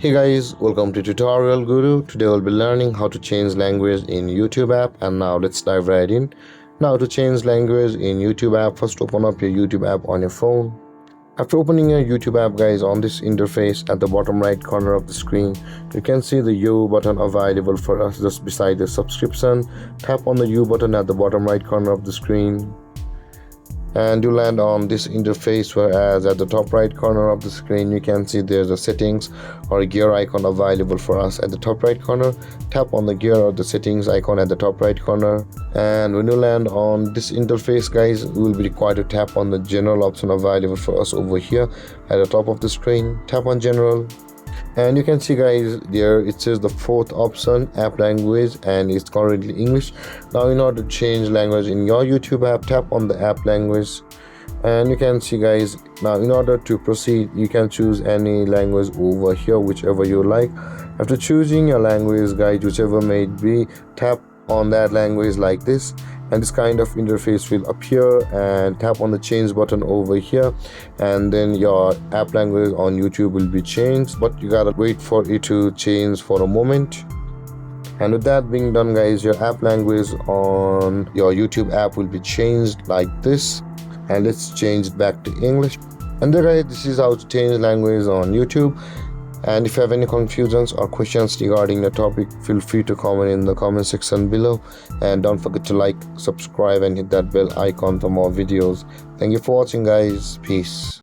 Hey guys, welcome to Tutorial Guru. Today we'll be learning how to change language in YouTube app, and now let's dive right in. Now to change language in YouTube app, first open up your YouTube app on your phone. After opening your YouTube app guys, on this interface at the bottom right corner of the screen, you can see the U button available for us just beside the subscription. Tap on the U button at the bottom right corner of the screen and you land on this interface, whereas at the top right corner of the screen you can see there's a settings or a gear icon available for us at the top right corner. Tap on the gear or the settings icon at the top right corner, and when you land on this interface guys, you will be required to tap on the general option available for us over here at the top of the screen. Tap on general, and you can see guys there it says the fourth option, app language, and it's currently English. Now in order to change language in your YouTube app, tap on the app language, and you can see guys now in order to proceed you can choose any language over here, whichever you like. After choosing your language guys, whichever may it be, tap on that language like this, and this kind of interface will appear, and tap on the change button over here, and then your app language on YouTube will be changed, but you gotta wait for it to change for a moment. And with that being done guys, your app language on your YouTube app will be changed like this, and let's change it back to English. And there guys, this is how to change language on YouTube. And if you have any confusions or questions regarding the topic, feel free to comment in the comment section below, and don't forget to like, subscribe, and hit that bell icon for more videos. Thank you for watching guys. Peace.